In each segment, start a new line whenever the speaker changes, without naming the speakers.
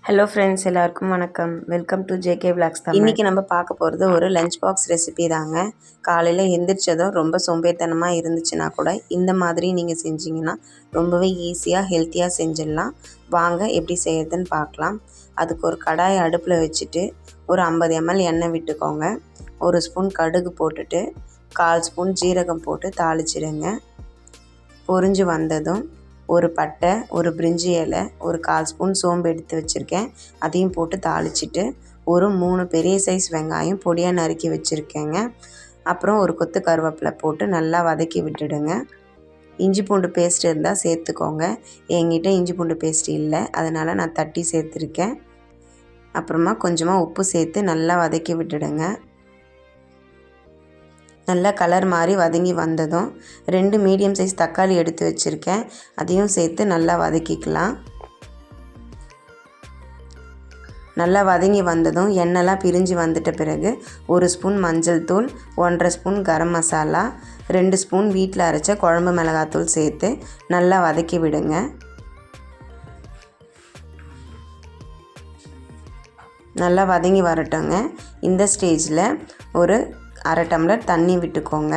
Hello friends, எல்லாருக்கும் வணக்கம். Welcome to JK vlogs Tamil. இன்றைக்கி நம்ம பார்க்க போகிறது ஒரு லஞ்ச் பாக்ஸ் ரெசிபி தாங்க. காலையில் எந்திரிச்சதும் ரொம்ப சோம்பேறித்தனமாக இருந்துச்சுன்னா கூட இந்த மாதிரி நீங்கள் செஞ்சிங்கன்னா ரொம்பவே ஈஸியாக ஹெல்த்தியாக செஞ்சிடலாம். வாங்க எப்படி செய்யறதுன்னு பார்க்கலாம். அதுக்கு ஒரு கடாயை அடுப்பில் வச்சுட்டு ஒரு 50 ml எண்ணெய் விட்டுக்கோங்க. ஒரு ஸ்பூன் கடுகு போட்டுட்டு 1/4 ஸ்பூன் ஜீரகம் போட்டு தாளிச்சிடுங்க. பொரிஞ்சு வந்ததும் ஒரு பட்டை, ஒரு பிரிஞ்சி இலை, ஒரு 1/4 ஸ்பூன் சோம்பு எடுத்து வச்சுருக்கேன், அதையும் போட்டு தாளிச்சிட்டு ஒரு 3 பெரிய சைஸ் வெங்காயம் பொடியாக நறுக்கி வச்சுருக்கேங்க. அப்புறம் ஒரு கொத்து கருவேப்பிலை போட்டு நல்லா வதக்கி விட்டுடுங்க. இஞ்சி பூண்டு பேஸ்ட் இருந்தால் சேர்த்துக்கோங்க. என்கிட்ட இஞ்சி பூண்டு பேஸ்ட் இல்லை, அதனால் நான் தட்டி சேர்த்துருக்கேன். அப்புறமா கொஞ்சமாக உப்பு சேர்த்து நல்லா வதக்கி விட்டுடுங்க. நல்லா கலர் மாதிரி வதங்கி வந்ததும் 2 மீடியம் சைஸ் தக்காளி எடுத்து வச்சுருக்கேன், அதையும் சேர்த்து நல்லா வதக்கிக்கலாம். நல்லா வதங்கி வந்ததும் எண்ணெய்லாம் பிரிஞ்சு வந்துட்ட பிறகு 1 ஸ்பூன் மஞ்சள் தூள், 1/2 ஸ்பூன் கரம் மசாலா, 2 ஸ்பூன் வீட்டில் அரைச்ச குழம்பு மிளகாத்தூள் சேர்த்து நல்லா வதக்கி விடுங்க. நல்லா வதங்கி வரட்டுங்க. இந்த ஸ்டேஜில் ஒரு 1/2 டம்ளர் தண்ணி விட்டுக்கோங்க.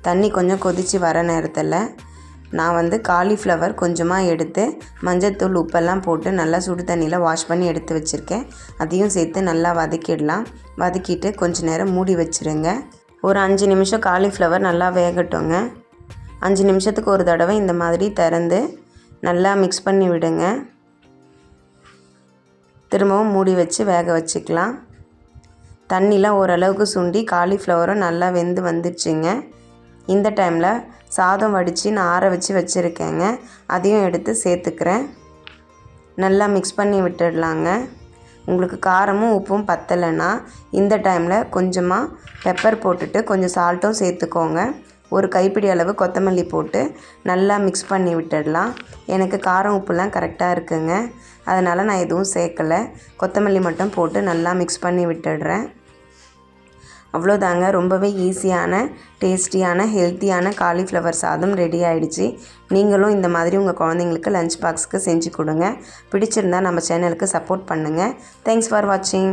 தண்ணி கொஞ்சம் கொதித்து வர நேரத்தில் நான் காலிஃப்ளவர் கொஞ்சமாக எடுத்து மஞ்சள்தூள் உப்பெல்லாம் போட்டு நல்லா சுடு தண்ணியில் வாஷ் பண்ணி எடுத்து வச்சுருக்கேன், அதையும் சேர்த்து நல்லா வதக்கிடலாம். வதக்கிட்டு கொஞ்ச நேரம் மூடி வச்சுருங்க. ஒரு 5 நிமிஷம் காலிஃப்ளவர் நல்லா வேகட்டுங்க. 5 நிமிஷத்துக்கு ஒரு தடவை இந்த மாதிரி திறந்து நல்லா மிக்ஸ் பண்ணி விடுங்க. திரும்பவும் மூடி வச்சு வேக வச்சுக்கலாம். தண்ணிலாம் ஓரளவுக்கு சுண்டி காலிஃப்ளவரும் நல்லா வெந்து வந்துடுச்சுங்க. இந்த டைமில் சாதம் வடித்து நான் ஆற வச்சு வச்சுருக்கேங்க, அதையும் எடுத்து சேர்த்துக்கிறேன். நல்லா மிக்ஸ் பண்ணி விட்டுடலாங்க. உங்களுக்கு காரமும் உப்பும் பத்தலைன்னா இந்த டைமில் கொஞ்சமாக பெப்பர் போட்டுட்டு கொஞ்சம் சால்ட்டும் சேர்த்துக்கோங்க. ஒரு கைப்பிடி அளவு கொத்தமல்லி போட்டு நல்லா மிக்ஸ் பண்ணி விட்டுடலாம். எனக்கு காரம் உப்புலாம் கரெக்டாக இருக்குங்க, அதனால் நான் எதுவும் சேர்க்கலை. கொத்தமல்லி மட்டும் போட்டு நல்லா மிக்ஸ் பண்ணி விட்டுடுறேன். அவ்வளோதாங்க, ரொம்பவே ஈஸியான டேஸ்டியான ஹெல்த்தியான காலிஃப்ளவர் சாதம் ரெடி ஆகிடுச்சு. நீங்களும் இந்த மாதிரி உங்கள் குழந்தைங்களுக்கு லஞ்ச் பாக்ஸுக்கு செஞ்சு கொடுங்க. பிடிச்சிருந்தால் நம்ம சேனலுக்கு சப்போர்ட் பண்ணுங்கள். தேங்க்ஸ் ஃபார் வாட்சிங்.